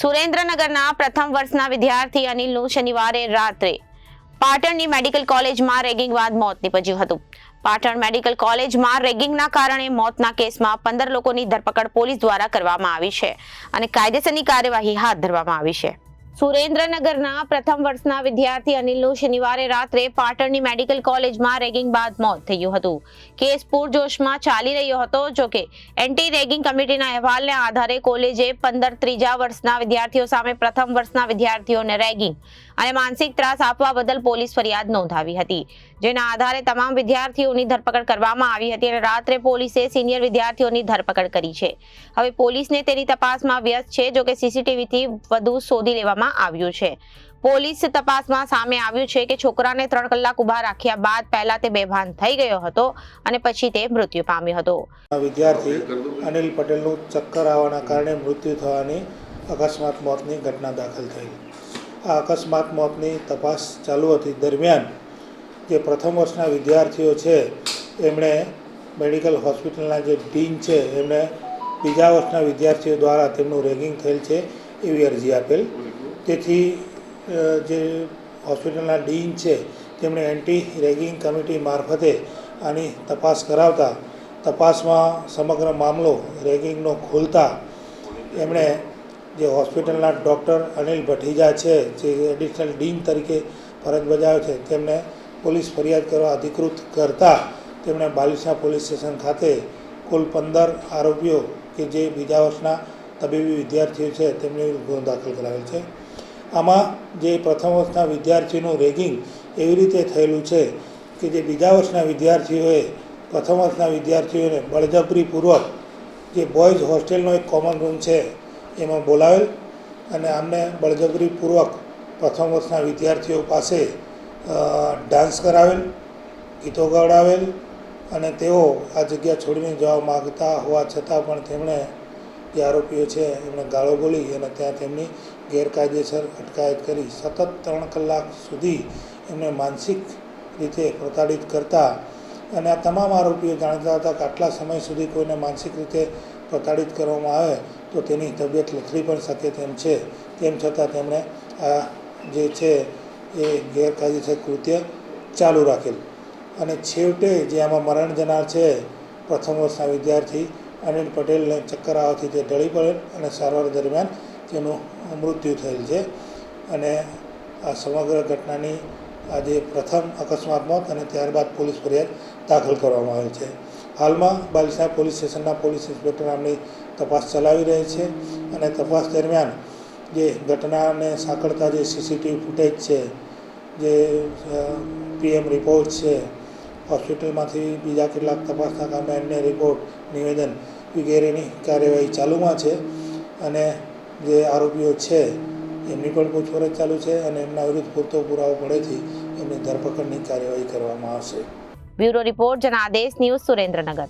સુરેન્દ્રનગરના પ્રથમ વર્ષના વિદ્યાર્થી અનિલનું શનિવારે રાત્રે પાટણની મેડિકલ કોલેજમાં રેગિંગ બાદ મોત નીપજ્યું હતું. પાટણ મેડિકલ કોલેજમાં રેગિંગના કારણે મોતના કેસમાં 15 લોકોની ધરપકડ પોલીસ દ્વારા કરવામાં આવી છે અને કાયદેસરની કાર્યવાહી હાથ ધરવામાં આવી છે. સુરેન્દ્રનગરના પ્રથમ વર્ષના વિદ્યાર્થી અનિલનું શનિવારે રાત્રે પાટણની મેડિકલ કોલેજમાં રેગિંગ બાદ મોત થયું હતું. કેસ પૂરજોશમાં ચાલી રહ્યો હતો. જોકે એન્ટી રેગિંગ કમિટીના અહેવાલને આધારે કોલેજે 15 ત્રીજા વર્ષના વિદ્યાર્થીઓ સામે પ્રથમ વર્ષના વિદ્યાર્થીઓને રેગિંગ અને માનસિક ત્રાસ આપવા બદલ પોલીસ ફરિયાદ નોંધાવી હતી, જેના આધારે તમામ વિદ્યાર્થીઓની ધરપકડ કરવામાં આવી હતી અને રાત્રે પોલીસે સિનિયર વિદ્યાર્થીઓની ધરપકડ કરી છે. હવે પોલીસને તેની તપાસમાં વ્યસ્ત છે. જોકે સીસીટીવીથી વધુ શોધી લેવામાં આવ્યું છે. પોલીસ તપાસમાં સામે આવ્યું છે કે છોકરાને 3 કલાક ઉભા રાખ્યા બાદ પહેલા તે બેભાન થઈ ગયો હતો અને પછી તે મૃત્યુ પામ્યો હતો. વિદ્યાર્થી અનિલ પટેલનું ચક્કર આવવાના કારણે મૃત્યુ થવાની અકસ્માત મોતની ઘટના દાખલ થઈ. આ અકસ્માત મોતની તપાસ ચાલુ હતી. દરમિયાન જે પ્રથમ વર્ષના વિદ્યાર્થીઓ છે એમણે મેડિકલ હોસ્પિટલના જે ડીન છે એમણે બીજા વર્ષના વિદ્યાર્થીઓ દ્વારા તેમનું રેગિંગ થયેલ છે એવી અરજી આપેલ. તેથી જે હોસ્પિટલના ડીન છે તેમણે એન્ટી રેગિંગ કમિટી મારફતે આની તપાસ કરાવતા તપાસમાં સમગ્ર મામલો રેગિંગનો ખોલતા એમણે જે હોસ્પિટલના ડૉક્ટર અનિલ ભઠીજા છે જે એડિશનલ ડીન તરીકે ફરજ બજાવે છે તેમને પોલીસ ફરિયાદ કરવા અધિકૃત કરતા તેમણે બાલિસા પોલીસ સ્ટેશન ખાતે કુલ 15 આરોપીઓ કે જે બીજા વર્ષના તબીબી વિદ્યાર્થીઓ છે તેમને ગુનો દાખલ કરાવેલ છે. આમાં જે પ્રથમ વર્ષના વિદ્યાર્થીઓનું રેગિંગ એવી રીતે થયેલું છે કે જે બીજા વર્ષના વિદ્યાર્થીઓએ પ્રથમ વર્ષના વિદ્યાર્થીઓને બળજબરીપૂર્વક જે બોયઝ હોસ્ટેલનો એક કોમન રૂમ છે એમાં બોલાવેલ અને આમને બળજબરીપૂર્વક પ્રથમ વર્ષના વિદ્યાર્થીઓ પાસે ડાન્સ કરાવેલ, ગીતો ગવડાવેલ અને તેઓ આ જગ્યા છોડીને જવા માગતા હોવા છતાં પણ તેમણે જે આરોપીઓ છે એમણે ગાળો બોલી અને ત્યાં તેમની ગેરકાયદેસર અટકાયત કરી સતત 3 કલાક સુધી એમને માનસિક રીતે પ્રતાડિત કરતા અને આ તમામ આરોપીઓ જાણતા હતા કે આટલા સમય સુધી કોઈને માનસિક રીતે પ્રતાડિત કરવામાં આવે તો તેની તબિયત લથડી પણ શકે તેમ છે. તેમ છતાં તેમણે આ જે છે એ ગેરકાયદેસર કૃત્ય ચાલુ રાખેલ અને છેવટે જે આમાં મરણ જનાર છે પ્રથમ વર્ષના વિદ્યાર્થી અનિલ પટેલને ચક્કર આવવાથી તે ઢળી પડેલ અને સારવાર દરમિયાન તેનું મૃત્યુ થયેલ છે. અને આ સમગ્ર ઘટનાની આજે પ્રથમ અકસ્માત મોત અને ત્યારબાદ પોલીસ ફરિયાદ દાખલ કરવામાં આવેલ છે. હાલમાં બાલિસા પોલીસ સ્ટેશનના પોલીસ ઇન્સ્પેક્ટર આમની તપાસ ચલાવી રહી છે અને તપાસ દરમિયાન જે ઘટનાને સાંકળતા જે સીસીટીવી ફૂટેજ છે, જે પીએમ રિપોર્ટ છે, હોસ્પિટલમાંથી બીજા કેટલાક તપાસના કામે અન્ય રિપોર્ટ, નિવેદન વગેરેની કાર્યવાહી ચાલુમાં છે અને જે આરોપીઓ છે એમની પણ પૂછપરછ ચાલુ છે અને એમના વિરુદ્ધ પૂરતો પુરાવો પડેથી એમની ધરપકડની કાર્યવાહી કરવામાં આવશે. Bureau report Janadesh news, Surendranagar.